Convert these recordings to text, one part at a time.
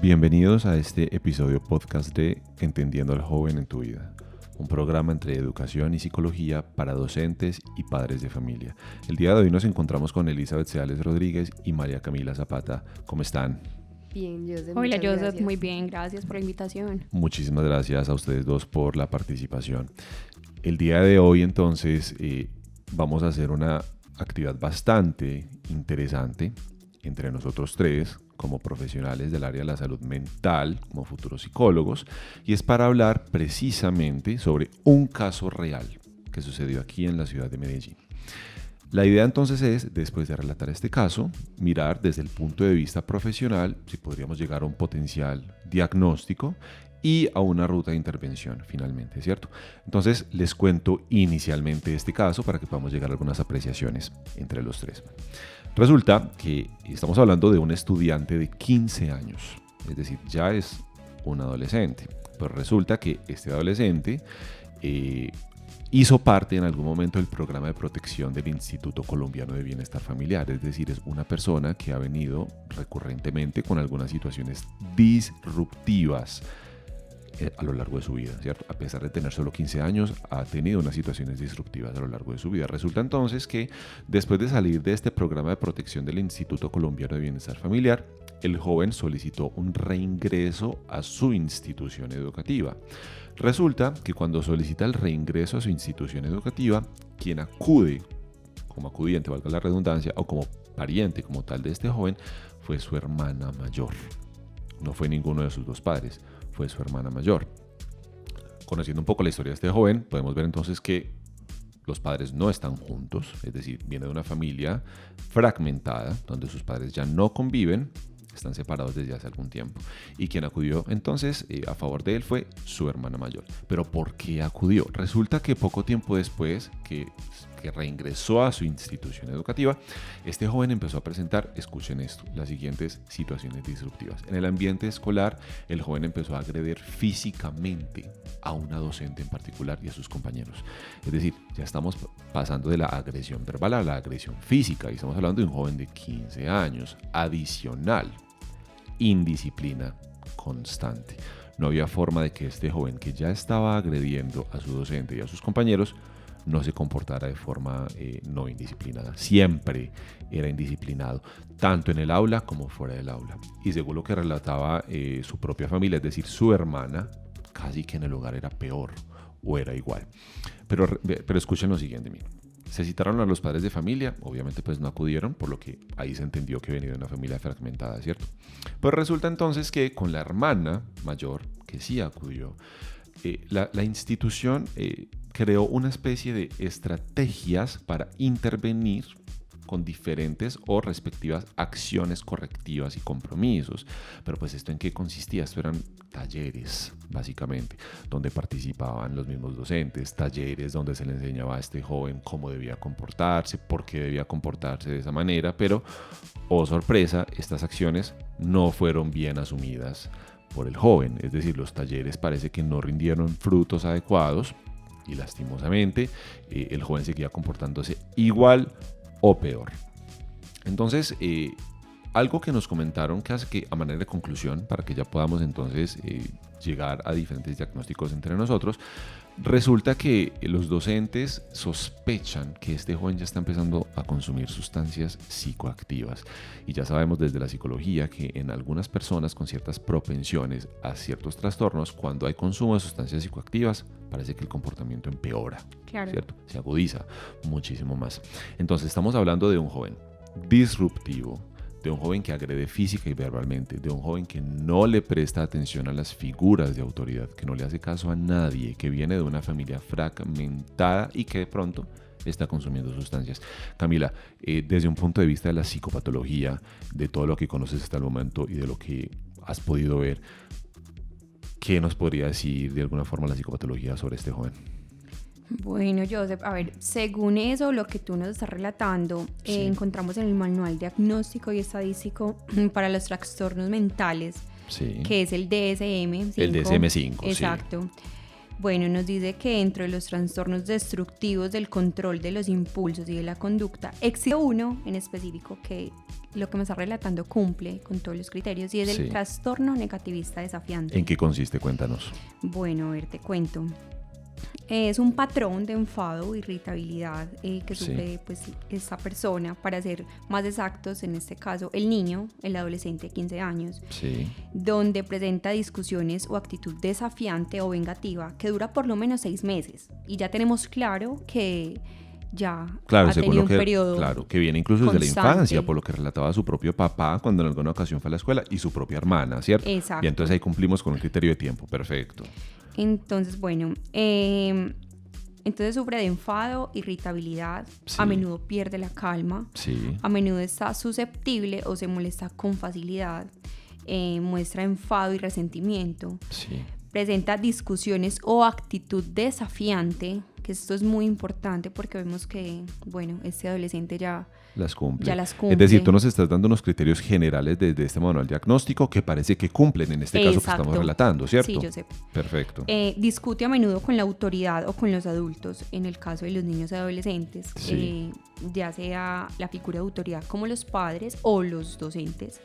Bienvenidos a este episodio podcast de Entendiendo al Joven en tu Vida, un programa entre educación y psicología para docentes y padres de familia. El día de hoy nos encontramos con Elizabeth Seales Rodríguez y María Camila Zapata. ¿Cómo están? Bien, Joseph. Hola, Joseph, gracias. muy bien, gracias por la invitación. Muchísimas gracias a ustedes dos por la participación. El día de hoy entonces vamos a hacer una actividad bastante interesante entre nosotros tres como profesionales del área de la salud mental, como futuros psicólogos, y es para hablar precisamente sobre un caso real que sucedió aquí en la ciudad de Medellín. La idea entonces es, después de relatar este caso, mirar desde el punto de vista profesional si podríamos llegar a un potencial diagnóstico y a una ruta de intervención finalmente, ¿cierto? Entonces les cuento inicialmente este caso para que podamos llegar a algunas apreciaciones entre los tres. Resulta que estamos hablando de un estudiante de 15 años, es decir, ya es un adolescente. Pues resulta que este adolescente hizo parte en algún momento del programa de protección del Instituto Colombiano de Bienestar Familiar, es decir, es una persona que ha venido recurrentemente con algunas situaciones disruptivas a lo largo de su vida, ¿cierto? A pesar de tener solo 15 años, ha tenido unas situaciones disruptivas a lo largo de su vida. Resulta entonces que después de salir de este programa de protección del Instituto Colombiano de Bienestar Familiar, el joven solicitó un reingreso a su institución educativa. Resulta que cuando solicita el reingreso a su institución educativa, quien acude como acudiente, valga la redundancia, o como pariente como tal de este joven, fue su hermana mayor. No fue ninguno de sus dos padres, fue su hermana mayor. Conociendo un poco la historia de este joven, podemos ver entonces que los padres no están juntos, es decir, viene de una familia fragmentada, donde sus padres ya no conviven, están separados desde hace algún tiempo. Y quien acudió entonces a favor de él fue su hermana mayor. ¿Pero por qué acudió? Resulta que poco tiempo después que reingresó a su institución educativa, este joven empezó a presentar, escuchen esto, las siguientes situaciones disruptivas. En el ambiente escolar, el joven empezó a agredir físicamente a una docente en particular y a sus compañeros. Es decir, ya estamos pasando de la agresión verbal a la agresión física y estamos hablando de un joven de 15 años. Adicional, indisciplina constante. No había forma de que este joven que ya estaba agrediendo a su docente y a sus compañeros no se comportara de forma no indisciplinada. Siempre era indisciplinado, tanto en el aula como fuera del aula. Y según lo que relataba su propia familia, es decir, su hermana, casi que en el hogar era peor o era igual. Pero escuchen lo siguiente, miren. Se citaron a los padres de familia, obviamente pues no acudieron, por lo que ahí se entendió que venía de una familia fragmentada, ¿cierto? Pues resulta entonces que con la hermana mayor, que sí acudió, la institución creó una especie de estrategias para intervenir con diferentes o respectivas acciones correctivas y compromisos. Pero pues ¿esto en qué consistía? Esto eran talleres, básicamente, donde participaban los mismos docentes, talleres donde se le enseñaba a este joven cómo debía comportarse, por qué debía comportarse de esa manera, pero, oh sorpresa, estas acciones no fueron bien asumidas por el joven, es decir, los talleres parece que no rindieron frutos adecuados y lastimosamente el joven seguía comportándose igual o peor. Entonces, algo que nos comentaron que hace que a manera de conclusión, para que ya podamos entonces llegar a diferentes diagnósticos entre nosotros, resulta que los docentes sospechan que este joven ya está empezando a consumir sustancias psicoactivas. Y ya sabemos desde la psicología que en algunas personas con ciertas propensiones a ciertos trastornos, cuando hay consumo de sustancias psicoactivas, parece que el comportamiento empeora, Claro. ¿cierto? Se agudiza muchísimo más. Entonces estamos hablando de un joven disruptivo, de un joven que agrede física y verbalmente, de un joven que no le presta atención a las figuras de autoridad, que no le hace caso a nadie, que viene de una familia fragmentada y que de pronto está consumiendo sustancias. Camila, desde un punto de vista de la psicopatología, de todo lo que conoces hasta el momento y de lo que has podido ver, ¿qué nos podría decir de alguna forma la psicopatología sobre este joven? Bueno, Joseph, a ver, según eso, lo que tú nos estás relatando, Sí. encontramos en el Manual Diagnóstico y Estadístico para los Trastornos Mentales, Sí. que es el DSM-5. El DSM-5, Exacto. Bueno, nos dice que dentro de los trastornos destructivos del control de los impulsos y de la conducta, existe uno en específico que lo que me está relatando cumple con todos los criterios y es Sí. el trastorno negativista desafiante. ¿En qué consiste? Cuéntanos. Bueno, a ver, te cuento. Es un patrón de enfado, irritabilidad que Sí. sufre pues, esta persona, para ser más exactos, en este caso el niño, el adolescente de 15 años, Sí. donde presenta discusiones o actitud desafiante o vengativa que dura por lo menos 6 meses. Y ya tenemos claro que ya Claro, ha según tenido lo que, un periodo claro, que viene incluso desde la constante. infancia, por lo que relataba su propio papá cuando en alguna ocasión fue a la escuela y su propia hermana, ¿cierto? Exacto. Y entonces ahí cumplimos con un criterio de tiempo, perfecto. Entonces, bueno, entonces sufre de enfado, irritabilidad, Sí. a menudo pierde la calma, Sí, a menudo está susceptible o se molesta con facilidad, muestra enfado y resentimiento, sí, presenta discusiones o actitud desafiante, que esto es muy importante porque vemos que, bueno, este adolescente ya las cumple. Ya las Es cumple. decir, tú nos estás dando unos criterios generales desde este manual diagnóstico que parece que cumplen en este caso que Exacto. estamos relatando, ¿cierto? Sí, yo sé. Perfecto. Discute a menudo con la autoridad o con los adultos, en el caso de los niños y adolescentes, Sí. ya sea la figura de autoridad como los padres o los docentes.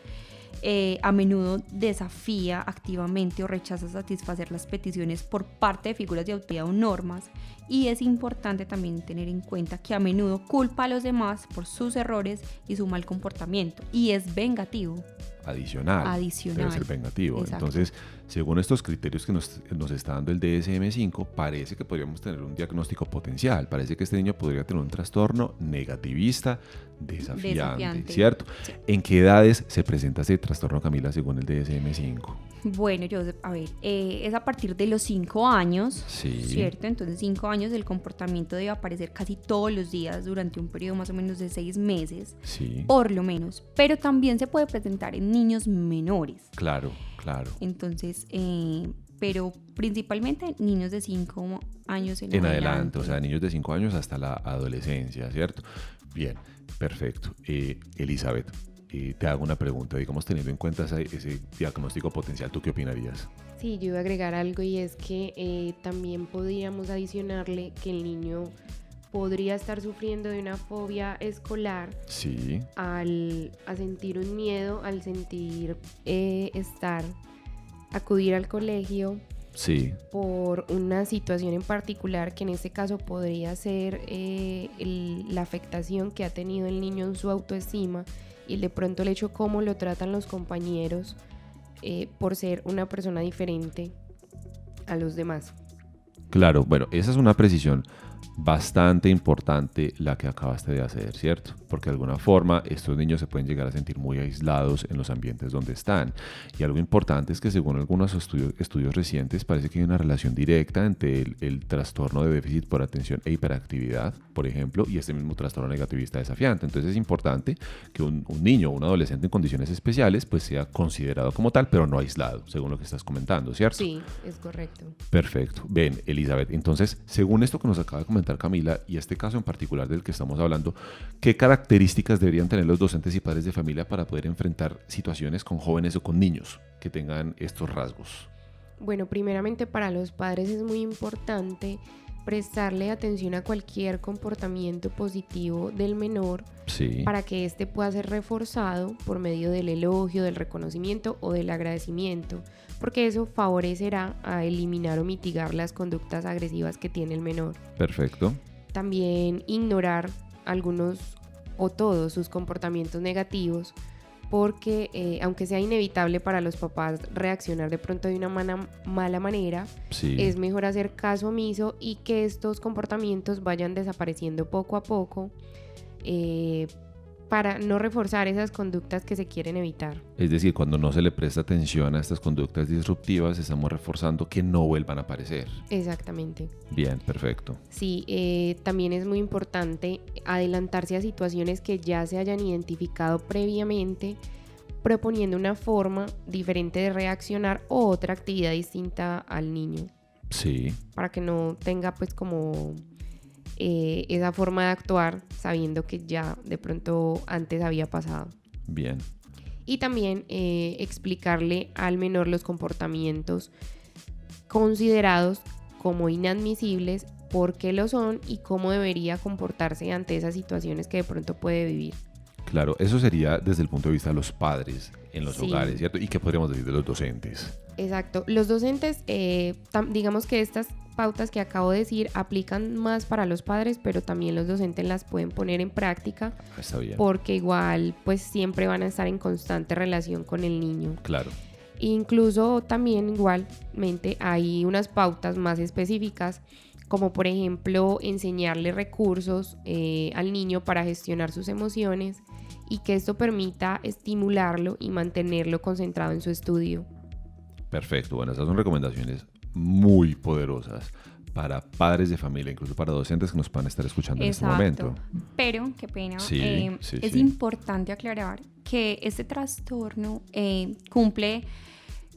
A menudo desafía activamente o rechaza satisfacer las peticiones por parte de figuras de autoridad o normas, y es importante también tener en cuenta que a menudo culpa a los demás por sus errores y su mal comportamiento, y es vengativo. Adicional. Debe ser vengativo. Exacto. Entonces, según estos criterios que nos está dando el DSM-5, parece que podríamos tener un diagnóstico potencial. Parece que este niño podría tener un trastorno negativista desafiante, ¿cierto? Sí. ¿En qué edades se presenta ese trastorno, Camila, según el DSM-5? Bueno, Joseph, a ver, es a partir de los 5 años, Sí. ¿cierto? Entonces, 5 años el comportamiento debe aparecer casi todos los días durante un periodo más o menos de 6 meses, Sí. por lo menos. Pero también se puede presentar en niños menores. Claro, claro. Entonces, pero principalmente niños de 5 años En adelante, o sea, niños de 5 años hasta la adolescencia, ¿cierto? Bien, perfecto. Elizabeth, te hago una pregunta, digamos, teniendo en cuenta ese diagnóstico potencial, ¿tú qué opinarías? Sí, yo iba a agregar algo, y es que también podríamos adicionarle que el niño podría estar sufriendo de una fobia escolar Sí, a sentir un miedo, al sentir acudir al colegio sí, por una situación en particular, que en este caso podría ser la afectación que ha tenido el niño en su autoestima, y de pronto el hecho cómo lo tratan los compañeros por ser una persona diferente a los demás. claro. Bueno, esa es una precisión bastante importante la que acabaste de hacer, ¿cierto? Porque de alguna forma estos niños se pueden llegar a sentir muy aislados en los ambientes donde están. Y algo importante es que según algunos estudios recientes parece que hay una relación directa entre el trastorno de déficit por atención e hiperactividad, por ejemplo, y este mismo trastorno negativista desafiante. Entonces es importante que un niño o un adolescente en condiciones especiales pues sea considerado como tal, pero no aislado, según lo que estás comentando, ¿cierto? Sí, es correcto. Perfecto. Bien, Elizabeth, entonces, según esto que nos acaba de comentar Camila, y este caso en particular del que estamos hablando, ¿qué características deberían tener los docentes y padres de familia para poder enfrentar situaciones con jóvenes o con niños que tengan estos rasgos? Bueno, primeramente para los padres es muy importante prestarle atención a cualquier comportamiento positivo del menor, Sí, para que éste pueda ser reforzado por medio del elogio, del reconocimiento o del agradecimiento, porque eso favorecerá a eliminar o mitigar las conductas agresivas que tiene el menor. perfecto. También ignorar algunos o todos sus comportamientos negativos, porque aunque sea inevitable para los papás reaccionar de pronto de una mala manera, Sí, es mejor hacer caso omiso y que estos comportamientos vayan desapareciendo poco a poco, para no reforzar esas conductas que se quieren evitar. es decir, cuando no se le presta atención a estas conductas disruptivas, estamos reforzando que no vuelvan a aparecer. Exactamente. Bien, perfecto. Sí, también es muy importante adelantarse a situaciones que ya se hayan identificado previamente, proponiendo una forma diferente de reaccionar o otra actividad distinta al niño, Sí, para que no tenga pues como esa forma de actuar sabiendo que ya de pronto antes había pasado. bien. Y también explicarle al menor los comportamientos considerados como inadmisibles, por qué lo son y cómo debería comportarse ante esas situaciones que de pronto puede vivir. Claro, eso sería desde el punto de vista de los padres en los Sí. hogares, ¿cierto? ¿Y qué podríamos decir de los docentes? Exacto. Los docentes, digamos que estas pautas que acabo de decir aplican más para los padres, pero también los docentes las pueden poner en práctica Está bien. porque igual pues siempre van a estar en constante relación con el niño. Claro. Incluso también igualmente hay unas pautas más específicas, como por ejemplo enseñarle recursos al niño para gestionar sus emociones y que esto permita estimularlo y mantenerlo concentrado en su estudio. Perfecto. Bueno, esas son recomendaciones muy poderosas para padres de familia, incluso para docentes que nos van a estar escuchando en este momento. Pero, qué pena, Sí, es sí. importante aclarar que este trastorno cumple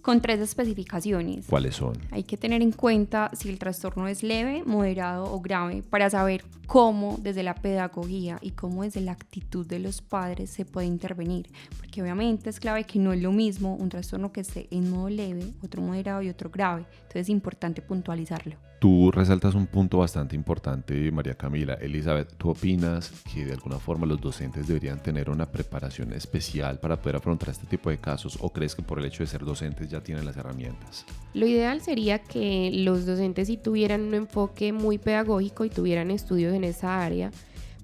con 3 especificaciones. ¿Cuáles son? Hay que tener en cuenta si el trastorno es leve, moderado o grave para saber cómo desde la pedagogía y cómo desde la actitud de los padres se puede intervenir. Porque obviamente es clave que no es lo mismo un trastorno que esté en modo leve, otro moderado y otro grave. Entonces es importante puntualizarlo. Tú resaltas un punto bastante importante, María Camila. Elizabeth, ¿tú opinas que de alguna forma los docentes deberían tener una preparación especial para poder afrontar este tipo de casos? ¿O crees que por el hecho de ser docentes ya tienen las herramientas? Lo ideal sería que los docentes sí tuvieran un enfoque muy pedagógico y tuvieran estudios en esa área,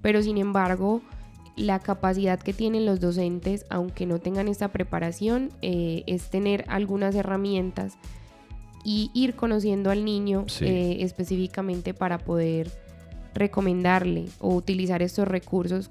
pero sin embargo la capacidad que tienen los docentes, aunque no tengan esta preparación, es tener algunas herramientas y ir conociendo al niño Sí. específicamente para poder recomendarle o utilizar estos recursos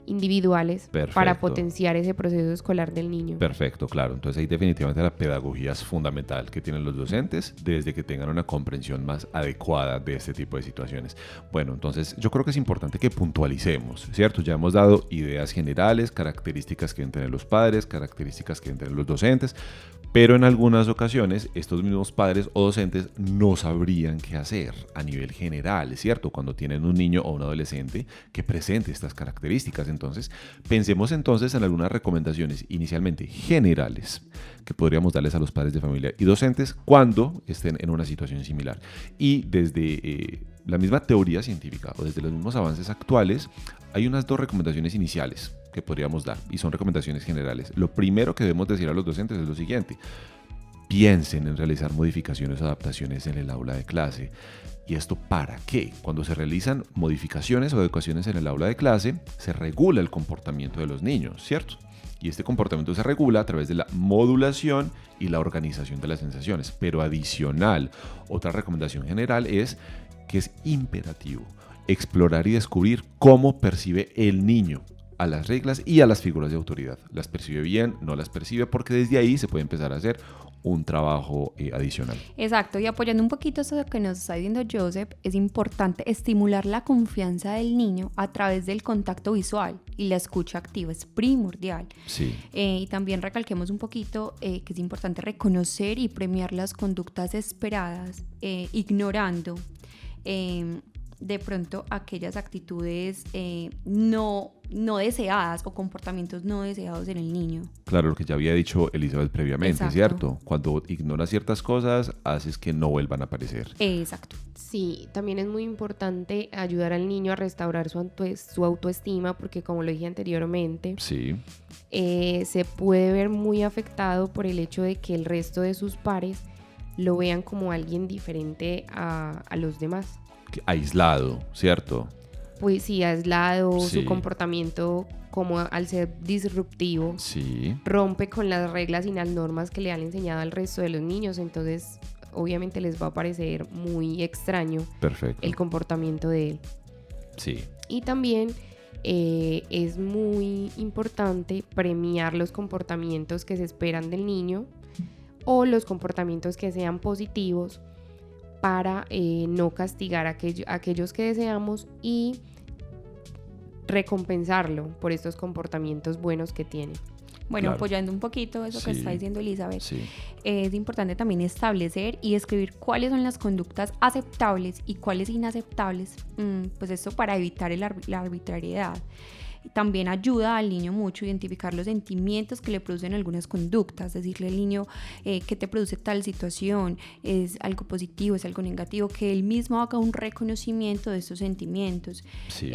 individuales Perfecto. para potenciar ese proceso escolar del niño. Perfecto, claro. Entonces ahí definitivamente la pedagogía es fundamental que tienen los docentes desde que tengan una comprensión más adecuada de este tipo de situaciones. Bueno, entonces yo creo que es importante que puntualicemos, ¿cierto? Ya hemos dado ideas generales, características que deben tener los padres, características que deben tener los docentes, pero en algunas ocasiones estos mismos padres o docentes no sabrían qué hacer a nivel general, ¿cierto? Cuando tienen un niño o un adolescente que presente estas características. Entonces, pensemos entonces en algunas recomendaciones inicialmente generales que podríamos darles a los padres de familia y docentes cuando estén en una situación similar. Y desde la misma teoría científica o desde los mismos avances actuales, hay unas 2 recomendaciones iniciales que podríamos dar y son recomendaciones generales. Lo primero que debemos decir a los docentes es lo siguiente: piensen en realizar modificaciones o adaptaciones en el aula de clase. ¿Y esto para qué? Cuando se realizan modificaciones o adecuaciones en el aula de clase, se regula el comportamiento de los niños, ¿cierto? Y este comportamiento se regula a través de la modulación y la organización de las sensaciones. Pero adicional, otra recomendación general es que es imperativo explorar y descubrir cómo percibe el niño a las reglas y a las figuras de autoridad. ¿Las percibe bien? ¿No las percibe? Porque desde ahí se puede empezar a hacer un trabajo adicional. Exacto, y apoyando un poquito eso que nos está diciendo Joseph, es importante estimular la confianza del niño a través del contacto visual y la escucha activa, es primordial. Sí. Y también recalquemos un poquito que es importante reconocer y premiar las conductas esperadas, ignorando de pronto aquellas actitudes no deseadas o comportamientos no deseados en el niño. Claro, lo que ya había dicho Elizabeth previamente, Exacto. ¿cierto? Cuando ignoras ciertas cosas, haces que no vuelvan a aparecer. Exacto. Sí, también es muy importante ayudar al niño a restaurar su autoestima, porque como lo dije anteriormente, Sí, se puede ver muy afectado por el hecho de que el resto de sus pares lo vean como alguien diferente a los demás. aislado, ¿cierto? Pues sí, aislado, Sí. su comportamiento como al ser disruptivo, Sí, rompe con las reglas y las normas que le han enseñado al resto de los niños, entonces obviamente les va a parecer muy extraño perfecto. el comportamiento de él. Sí, Y también es muy importante premiar los comportamientos que se esperan del niño o los comportamientos que sean positivos para no castigar a aquellos que deseamos y recompensarlo por estos comportamientos buenos que tiene. Bueno, Claro. apoyando un poquito eso que Sí. está diciendo Elizabeth, sí, es importante también establecer y describir cuáles son las conductas aceptables y cuáles inaceptables, pues esto para evitar la arbitrariedad. también ayuda al niño mucho a identificar los sentimientos que le producen algunas conductas, decirle al niño qué te produce tal situación, es algo positivo, es algo negativo, que él mismo haga un reconocimiento de estos sentimientos. Sí.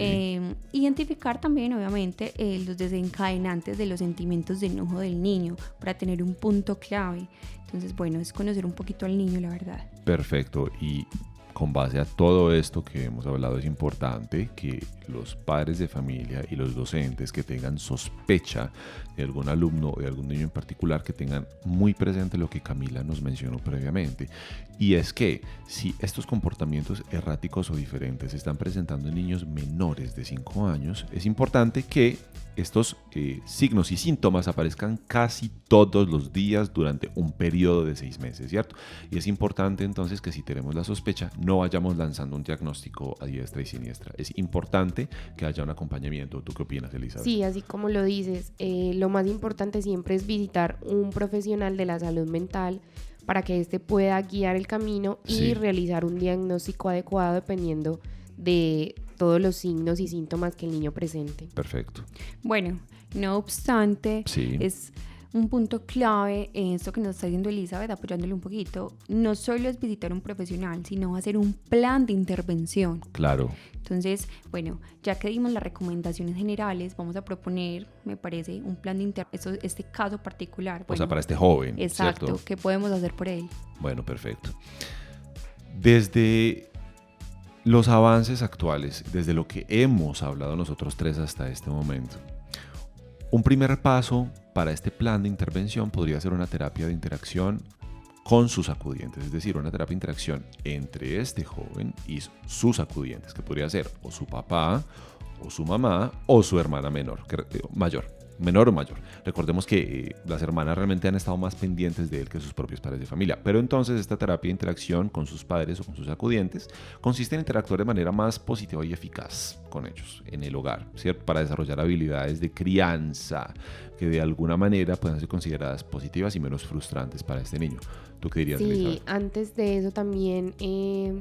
Identificar también, obviamente, los desencadenantes de los sentimientos de enojo del niño para tener un punto clave. Entonces, bueno, es conocer un poquito al niño, la verdad. Perfecto. Y con base a todo esto que hemos hablado, es importante que los padres de familia y los docentes que tengan sospecha de algún alumno o de algún niño en particular, que tengan muy presente lo que Camila nos mencionó previamente. Y es que si estos comportamientos erráticos o diferentes se están presentando en niños menores de 5 años, es importante que estos signos y síntomas aparezcan casi todos los días durante un periodo de 6 meses, ¿cierto? Y es importante entonces que si tenemos la sospecha, no vayamos lanzando un diagnóstico a diestra y siniestra. Es importante que haya un acompañamiento. ¿Tú qué opinas, Elizabeth? Sí, así como lo dices, lo más importante siempre es visitar un profesional de la salud mental para que éste pueda guiar el camino y realizar un diagnóstico adecuado dependiendo de todos los signos y síntomas que el niño presente. Perfecto. Bueno, no obstante, es un punto clave en esto que nos está diciendo Elizabeth, apoyándole un poquito. No solo es visitar un profesional, sino hacer un plan de intervención. Claro. Entonces, bueno, ya que dimos las recomendaciones generales, vamos a proponer, me parece, un plan de intervención, este caso particular. O sea, para este joven. Exacto, ¿cierto? ¿Qué podemos hacer por él? Bueno, perfecto. Desde los avances actuales, desde lo que hemos hablado nosotros tres hasta este momento, un primer paso para este plan de intervención podría ser una terapia de interacción con sus acudientes, es decir, una terapia de interacción entre este joven y sus acudientes, que podría ser o su papá, o su mamá, o su hermana menor o mayor. Recordemos que las hermanas realmente han estado más pendientes de él que sus propios padres de familia. Pero entonces esta terapia de interacción con sus padres o con sus acudientes consiste en interactuar de manera más positiva y eficaz con ellos en el hogar, ¿cierto? Para desarrollar habilidades de crianza que de alguna manera puedan ser consideradas positivas y menos frustrantes para este niño. ¿Tú qué dirías, Elizabeth? Sí, antes de eso también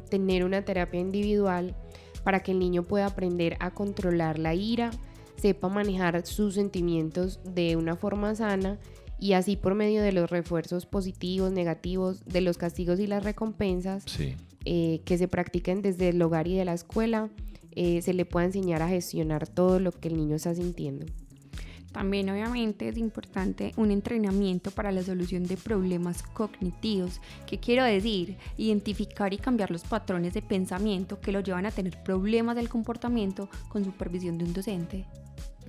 tener una terapia individual para que el niño pueda aprender a controlar la ira, sepa manejar sus sentimientos de una forma sana y así por medio de los refuerzos positivos, negativos, de los castigos y las recompensas que se practiquen desde el hogar y de la escuela, se le pueda enseñar a gestionar todo lo que el niño está sintiendo. También obviamente es importante un entrenamiento para la solución de problemas cognitivos. ¿Qué quiero decir? Identificar y cambiar los patrones de pensamiento que lo llevan a tener problemas del comportamiento con supervisión de un docente.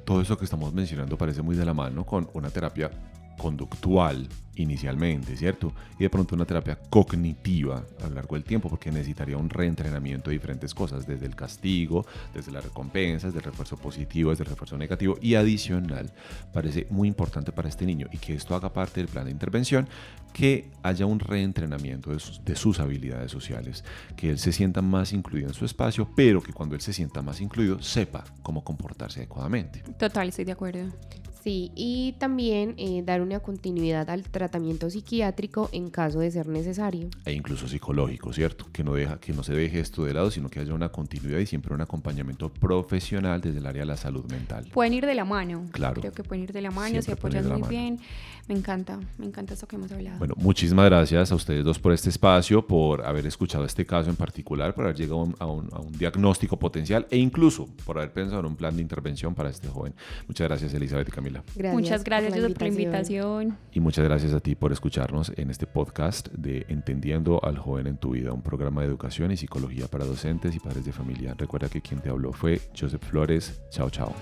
Todo eso que estamos mencionando parece muy de la mano con una terapia conductual inicialmente, ¿cierto? Y de pronto una terapia cognitiva a lo largo del tiempo, porque necesitaría un reentrenamiento de diferentes cosas, desde el castigo, desde las recompensas, del refuerzo positivo, desde el refuerzo negativo, y adicional, parece muy importante para este niño y que esto haga parte del plan de intervención, que haya un reentrenamiento de sus habilidades sociales, que él se sienta más incluido en su espacio, pero que cuando él se sienta más incluido, sepa cómo comportarse adecuadamente. Total, estoy de acuerdo. Sí, y también dar una continuidad al tratamiento psiquiátrico en caso de ser necesario. E incluso psicológico, ¿cierto? Que no se deje esto de lado, sino que haya una continuidad y siempre un acompañamiento profesional desde el área de la salud mental. Pueden ir de la mano. Claro. Creo que pueden ir de la mano, se apoyan muy bien. Me encanta esto que hemos hablado. Bueno, muchísimas gracias a ustedes dos por este espacio, por haber escuchado este caso en particular, por haber llegado a un diagnóstico potencial e incluso por haber pensado en un plan de intervención para este joven. Muchas gracias, Elizabeth y Camila. Gracias. Muchas gracias por la invitación. Y muchas gracias a ti por escucharnos en este podcast de Entendiendo al Joven en tu Vida, un programa de educación y psicología para docentes y padres de familia. Recuerda que quien te habló fue Joseph Flores. Chao, chao.